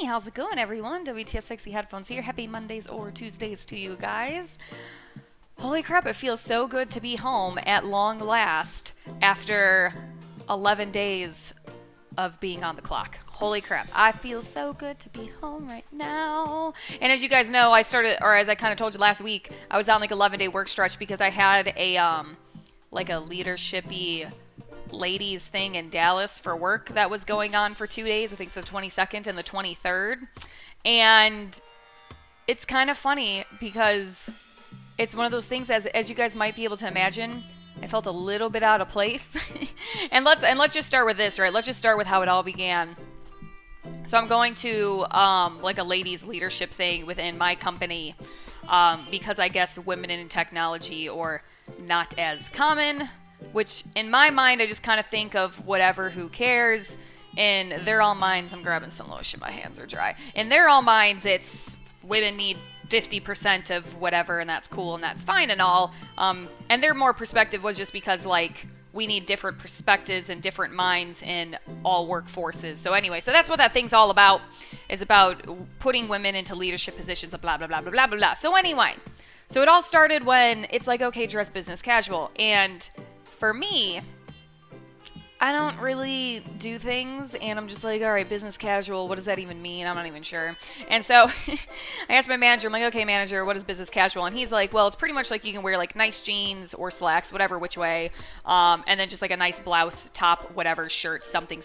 Hey, how's it going, everyone? WTFSexyHeadphones here. Happy Mondays or Tuesdays to you guys. Holy crap, it feels so good to be home at long last after 11 days of being on the clock. Holy crap, I feel so good to be home right now. And as you guys know, I started, or as I kind of told you last week, I was on like 11-day work stretch because I had a like a leadership-y ladies thing in Dallas for work that was going on for 2 days, I think the 22nd and the 23rd. And it's kind of funny because it's one of those things, as you guys might be able to imagine, I felt a little bit out of place. and let's just start with this, right? Let's just start with how it all began. So I'm going to like a ladies leadership thing within my company because I guess women in technology or not as common, which in my mind I just kind of think of whatever, who cares. In their all minds, I'm grabbing some lotion, my hands are dry. In their all minds, it's women need 50% of whatever, and that's cool and that's fine and all. And their more perspective was just because, like, we need different perspectives and different minds in all workforces. So anyway, so that's what that thing's all about, is about putting women into leadership positions, blah, blah, blah, blah, blah, blah, blah. So anyway, so it all started when it's like, okay, dress business casual. And for me, I don't really do things, and I'm just like, all right, business casual, what does that even mean? I'm not even sure. And so I asked my manager, I'm like, okay, manager, what is business casual? And he's like, well, it's pretty much like you can wear like nice jeans or slacks, whatever, which way, and then just like a nice blouse, top, whatever, shirt, something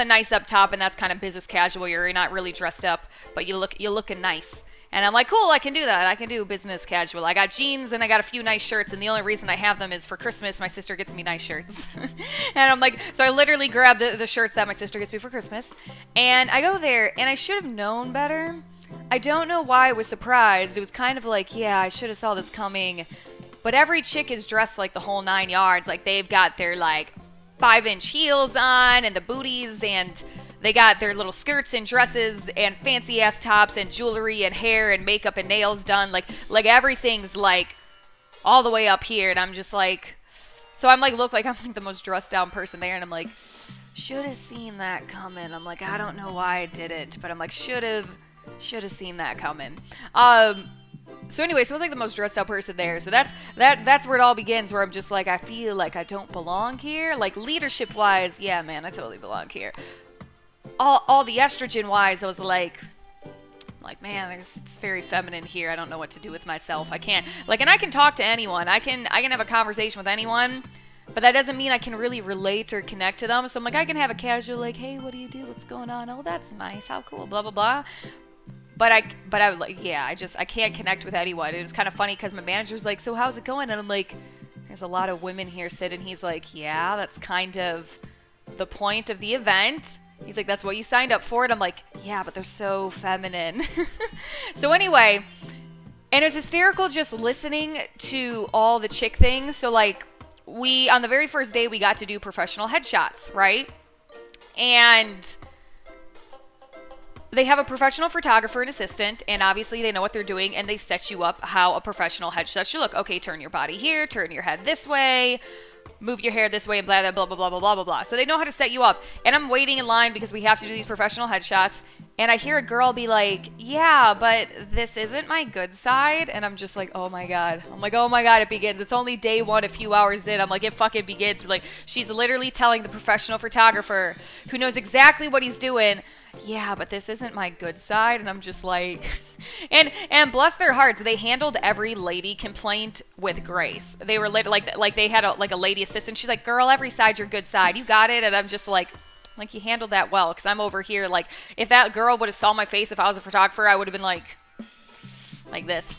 nice up top, and that's kind of business casual. You're not really dressed up, but you're looking nice. And I'm like, cool, I can do that. I can do business casual. I got jeans and I got a few nice shirts, and the only reason I have them is for Christmas. My sister gets me nice shirts. And I'm like, so I literally grabbed the shirts that my sister gets me for Christmas. And I go there, and I should have known better. I don't know why I was surprised. It was kind of like, yeah, I should have saw this coming. But every chick is dressed like the whole 9 yards. Like, they've got their, like, 5-inch heels on and the booties, and they got their little skirts and dresses and fancy ass tops and jewelry and hair and makeup and nails done. Like everything's like all the way up here. And I'm just like, so I'm like, look like I'm like the most dressed down person there. And I'm like, should have seen that coming. I'm like, I don't know why I didn't, but I'm like, should have seen that coming. So anyway, so I was like the most dressed out person there. So that's where it all begins, where I'm just like, I feel like I don't belong here. Like leadership wise, yeah, man, I totally belong here. All the estrogen wise, I was like, man, it's very feminine here. I don't know what to do with myself. I can't, like, and I can talk to anyone. I can have a conversation with anyone, but that doesn't mean I can really relate or connect to them. So I'm like, I can have a casual, like, hey, what do you do? What's going on? Oh, that's nice. How cool, blah, blah, blah. But I was like, yeah, I can't connect with anyone. It was kind of funny because my manager's like, so how's it going? And I'm like, there's a lot of women here sitting. He's like, yeah, that's kind of the point of the event. He's like, that's what you signed up for. And I'm like, yeah, but they're so feminine. So anyway, and it was hysterical just listening to all the chick things. So like on the very first day, we got to do professional headshots, right? And they have a professional photographer and assistant, and obviously they know what they're doing, and they set you up how a professional headshot should look. Okay, turn your body here, turn your head this way, move your hair this way, and blah, blah, blah, blah, blah, blah, blah, blah. So they know how to set you up. And I'm waiting in line because we have to do these professional headshots. And I hear a girl be like, yeah, but this isn't my good side. And I'm just like, oh my God. I'm like, oh my God, it begins. It's only day one, a few hours in. I'm like, it fucking begins. Like, she's literally telling the professional photographer who knows exactly what he's doing, yeah, but this isn't my good side. And I'm just like, and bless their hearts, they handled every lady complaint with grace. They were like they had a lady assistant. She's like, girl, every side's your good side. You got it. And I'm just like you handled that well. Cause I'm over here. Like if that girl would have saw my face, if I was a photographer, I would have been like this.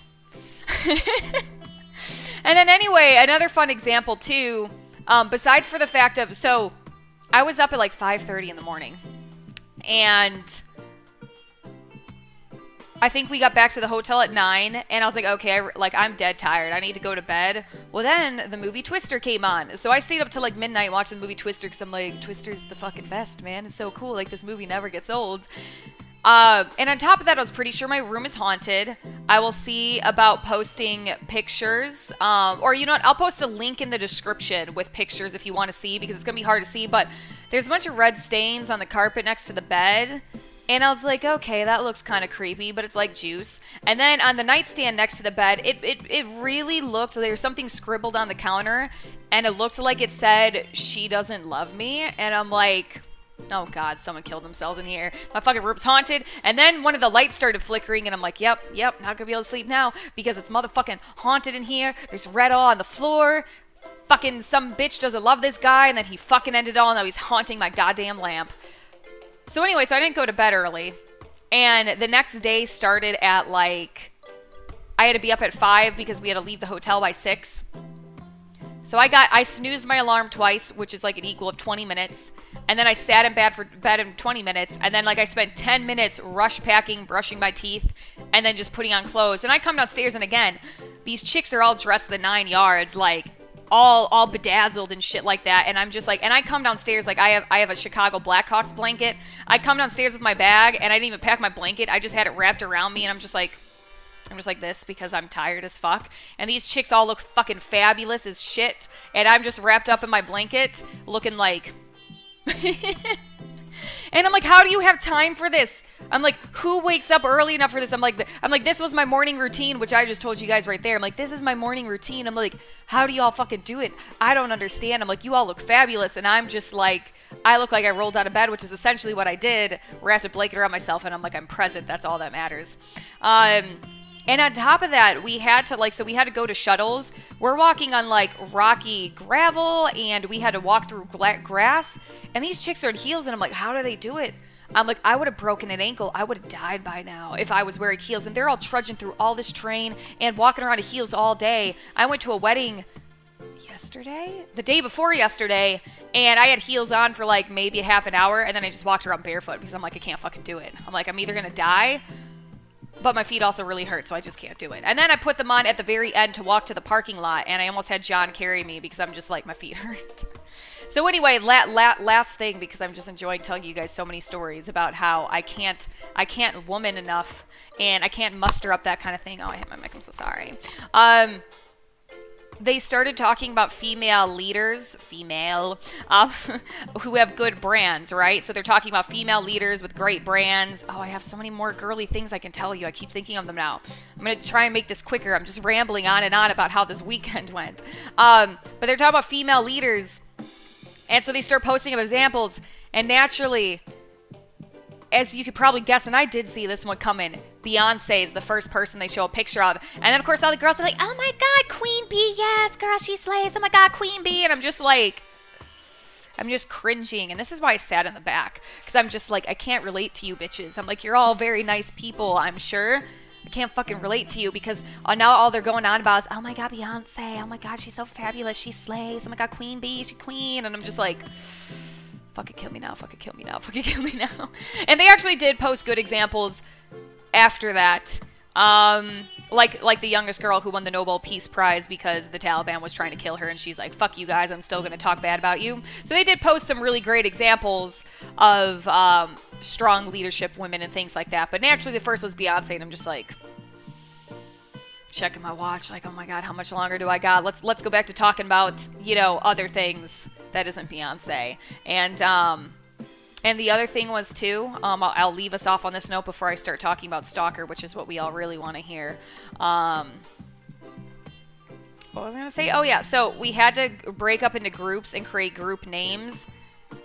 And then anyway, another fun example too, besides for the fact of, so I was up at like 5:30 in the morning. And I think we got back to the hotel at 9, and I was like, okay, I'm dead tired. I need to go to bed. Well, then the movie Twister came on. So I stayed up till like midnight watching the movie Twister because I'm like, Twister's the fucking best, man. It's so cool. Like, this movie never gets old. And on top of that, I was pretty sure my room is haunted. I will see about posting pictures. Or you know what? I'll post a link in the description with pictures if you want to see, because it's going to be hard to see. But there's a bunch of red stains on the carpet next to the bed. And I was like, okay, that looks kind of creepy, but it's like juice. And then on the nightstand next to the bed, it really looked, there was something scribbled on the counter, and it looked like it said, "She doesn't love me." And I'm like, oh God, someone killed themselves in here. My fucking room's haunted. And then one of the lights started flickering, and I'm like, yep, not gonna be able to sleep now because it's motherfucking haunted in here. There's red all on the floor. Fucking some bitch doesn't love this guy, and then he fucking ended it all, and now he's haunting my goddamn lamp. So anyway, so I didn't go to bed early. And the next day started at like, I had to be up at 5 because we had to leave the hotel by 6. So I snoozed my alarm twice, which is like an equal of 20 minutes. And then I sat in bed in 20 minutes. And then like I spent 10 minutes rush packing, brushing my teeth, and then just putting on clothes. And I come downstairs, and again, these chicks are all dressed the 9 yards, like all bedazzled and shit like that. And I'm just like, and I come downstairs, like I have a Chicago Blackhawks blanket. I come downstairs with my bag, and I didn't even pack my blanket. I just had it wrapped around me, and I'm just like this because I'm tired as fuck. And these chicks all look fucking fabulous as shit. And I'm just wrapped up in my blanket looking like... And I'm like, how do you have time for this? I'm like, who wakes up early enough for this? I'm like, this was my morning routine, which I just told you guys right there. I'm like, this is my morning routine. I'm like, how do y'all fucking do it? I don't understand. I'm like, you all look fabulous. And I'm just like, I look like I rolled out of bed, which is essentially what I did. Wrapped a blanket around myself, and I'm like, I'm present. That's all that matters. And on top of that, we had to go to shuttles. We're walking on like rocky gravel, and we had to walk through grass. And these chicks are in heels, and I'm like, how do they do it? I'm like, I would have broken an ankle. I would have died by now if I was wearing heels. And they're all trudging through all this terrain and walking around in heels all day. I went to a wedding the day before yesterday, and I had heels on for like maybe a half an hour, and then I just walked around barefoot because I'm like, I can't fucking do it. I'm like, I'm either gonna die, but my feet also really hurt, so I just can't do it. And then I put them on at the very end to walk to the parking lot, and I almost had John carry me because I'm just like, my feet hurt. So anyway, last thing, because I'm just enjoying telling you guys so many stories about how I can't woman enough, and I can't muster up that kind of thing. Oh, I hit my mic, I'm so sorry. They started talking about female leaders, who have good brands, right? So they're talking about female leaders with great brands. Oh, I have so many more girly things I can tell you. I keep thinking of them now. I'm going to try and make this quicker. I'm just rambling on and on about how this weekend went. But they're talking about female leaders. And so they start posting up examples. And naturally, as you could probably guess, and I did see this one coming, Beyonce is the first person they show a picture of. And then, of course, all the girls are like, oh my God, Queen Bee, yes, girl, she slays. Oh my God, Queen Bee. And I'm just like, I'm just cringing. And this is why I sat in the back. Because I'm just like, I can't relate to you bitches. I'm like, you're all very nice people, I'm sure. I can't fucking relate to you because now all they're going on about is, oh my God, Beyonce. Oh my God, she's so fabulous. She slays. Oh my God, Queen Bee, she's queen. And I'm just like, fucking kill me now, fucking kill me now, fucking kill me now. And they actually did post good examples after that. Like the youngest girl who won the Nobel Peace Prize because the Taliban was trying to kill her, and she's like, fuck you guys, I'm still going to talk bad about you. So they did post some really great examples of strong leadership women and things like that. But naturally, the first was Beyonce, and I'm just like, checking my watch, like, oh my God, how much longer do I got? Let's go back to talking about, other things that isn't Beyonce. And the other thing was, too, I'll leave us off on this note before I start talking about Stalker, which is what we all really want to hear. What was I going to say? Oh, yeah. So we had to break up into groups and create group names,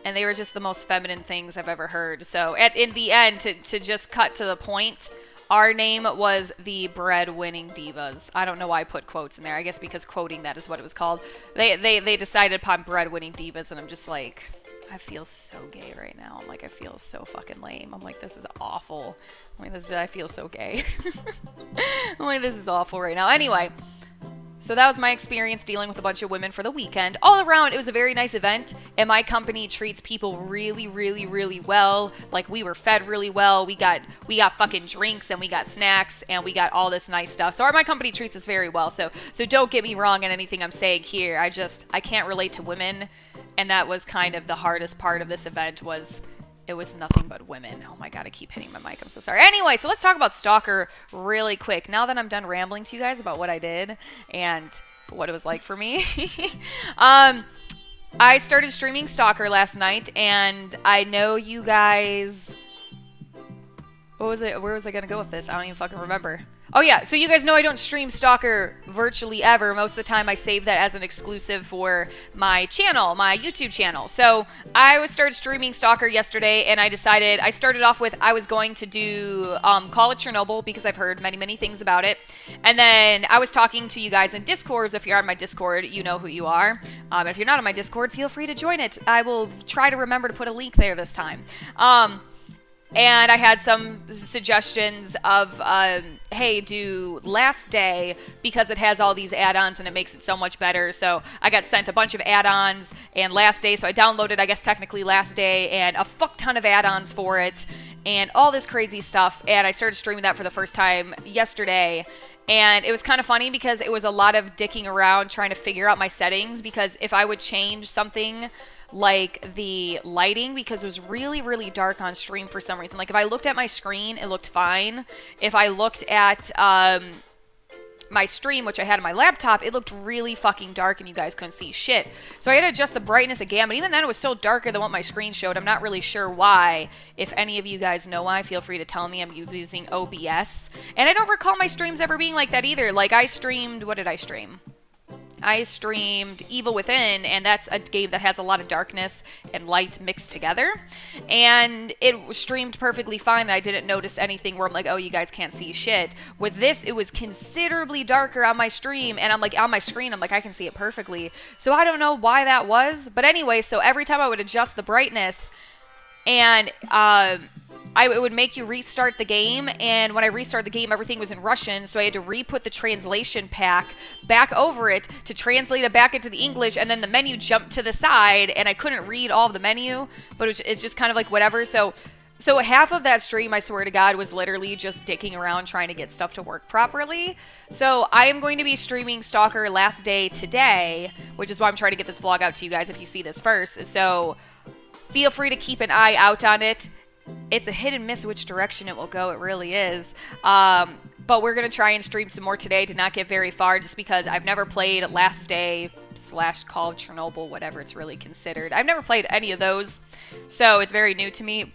and they were just the most feminine things I've ever heard. So in the end, to just cut to the point, our name was the Breadwinning Divas. I don't know why I put quotes in there. I guess because quoting that is what it was called. They decided upon Breadwinning Divas, and I'm just like, I feel so gay right now. I'm like, I feel so fucking lame. I'm like, this is awful. I feel so gay. I'm like, this is awful right now. Anyway, so that was my experience dealing with a bunch of women for the weekend. All around, it was a very nice event, and my company treats people really, really, really well. Like, we were fed really well. We got fucking drinks, and we got snacks, and we got all this nice stuff. So my company treats us very well. So don't get me wrong in anything I'm saying here. I can't relate to women. And that was kind of the hardest part of this event was it was nothing but women. Oh my God, I keep hitting my mic. I'm so sorry. Anyway, so let's talk about Stalker really quick. Now that I'm done rambling to you guys about what I did and what it was like for me. I started streaming Stalker last night, and I know you guys What was it? Where was I gonna go with this? I don't even fucking remember. Oh yeah, so you guys know I don't stream Stalker virtually ever. Most of the time I save that as an exclusive for my channel, my YouTube channel. So I started streaming Stalker yesterday, and I decided, I started off with, I was going to do Call of Chernobyl because I've heard many, many things about it. And then I was talking to you guys in Discord. If you're on my Discord, you know who you are. If you're not on my Discord, feel free to join it. I will try to remember to put a link there this time. And I had some suggestions of, hey, do Last Day because it has all these add-ons and it makes it so much better. So I got sent a bunch of add-ons and Last Day. So I downloaded, I guess, technically Last Day and a fuck ton of add-ons for it and all this crazy stuff. And I started streaming that for the first time yesterday. And it was kind of funny because it was a lot of dicking around trying to figure out my settings, because if I would change something like the lighting, because it was really, really dark on stream for some reason. Like if I looked at my screen, it looked fine. If I looked at my stream, which I had on my laptop, it looked really fucking dark and you guys couldn't see shit. So I had to adjust the brightness again, but even then it was still darker than what my screen showed. I'm not really sure why. If any of you guys know why, feel free to tell me. I'm using OBS. And I don't recall my streams ever being like that either. Like I streamed, what did I stream? I streamed Evil Within, and that's a game that has a lot of darkness and light mixed together. And it was streamed perfectly fine. I didn't notice anything where I'm like, oh, you guys can't see shit. With this, it was considerably darker on my stream, and I'm like, on my screen, I'm like, I can see it perfectly. So I don't know why that was. But anyway, so every time I would adjust the brightness, and it would make you restart the game, and when I restart the game, everything was in Russian, so I had to re-put the translation pack back over it to translate it back into the English, and then the menu jumped to the side, and I couldn't read all of the menu, but it's just kind of like whatever. So half of that stream, I swear to God, was literally just dicking around trying to get stuff to work properly. So I am going to be streaming Stalker Last Day today, which is why I'm trying to get this vlog out to you guys if you see this first. So feel free to keep an eye out on it. It's a hit and miss which direction it will go. It really is. But we're going to try and stream some more today to not get very far, just because I've never played Last Day / Call of Chernobyl, whatever it's really considered. I've never played any of those, so it's very new to me.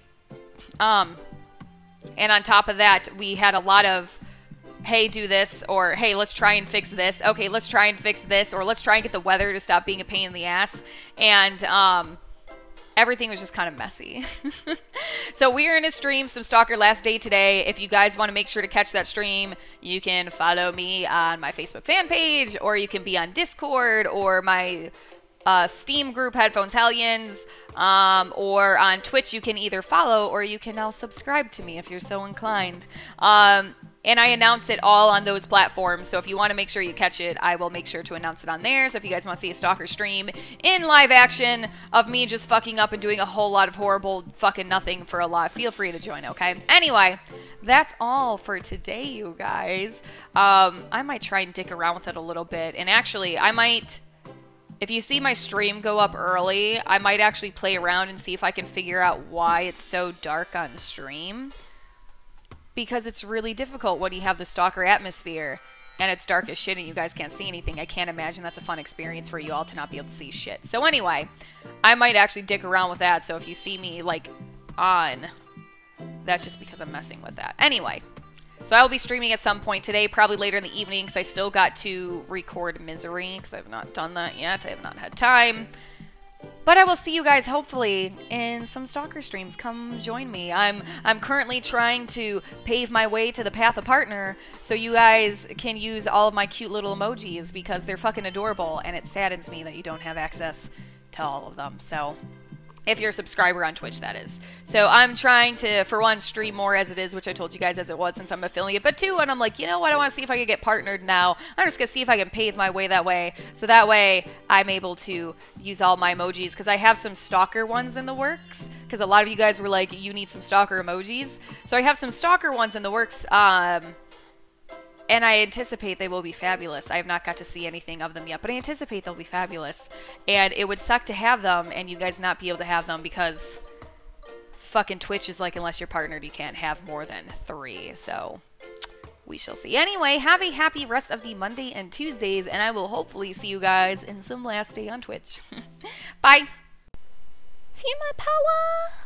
And on top of that, we had a lot of, hey, do this, or hey, let's try and fix this. Okay, let's try and fix this, or let's try and get the weather to stop being a pain in the ass. And everything was just kind of messy. So we are going to stream some Stalker Last Day today. If you guys want to make sure to catch that stream, you can follow me on my Facebook fan page, or you can be on Discord, or my Steam group, Headphones Hellions, or on Twitch. You can either follow, or you can now subscribe to me if you're so inclined. And I announce it all on those platforms, so if you want to make sure you catch it, I will make sure to announce it on there. So if you guys want to see a Stalker stream in live action of me just fucking up and doing a whole lot of horrible fucking nothing for a lot, feel free to join, okay? Anyway, that's all for today, you guys. I might try and dick around with it a little bit, and actually, I might, if you see my stream go up early, I might actually play around and see if I can figure out why it's so dark on stream. Because it's really difficult when you have the Stalker atmosphere and it's dark as shit and you guys can't see anything. I can't imagine that's a fun experience for you all to not be able to see shit. So anyway, I might actually dick around with that. So if you see me like on, that's just because I'm messing with that. Anyway, so I will be streaming at some point today, probably later in the evening, because I still got to record Misery because I've not done that yet. I have not had time. But I will see you guys, hopefully, in some Stalker streams. Come join me. I'm currently trying to pave my way to the path of partner so you guys can use all of my cute little emojis because they're fucking adorable, and it saddens me that you don't have access to all of them. So, if you're a subscriber on Twitch, that is. So I'm trying to, for one, stream more as it is, which I told you guys as it was since I'm affiliate. But two, and I'm like, you know what? I want to see if I can get partnered now. I'm just going to see if I can pave my way that way. So that way I'm able to use all my emojis. Because I have some Stalker ones in the works. Because a lot of you guys were like, you need some Stalker emojis. So I have some Stalker ones in the works. And I anticipate they will be fabulous. I have not got to see anything of them yet, but I anticipate they'll be fabulous. And it would suck to have them and you guys not be able to have them because fucking Twitch is like, unless you're partnered, you can't have more than 3. So we shall see. Anyway, have a happy rest of the Monday and Tuesdays, and I will hopefully see you guys in some Last Day on Twitch. Bye. Female power.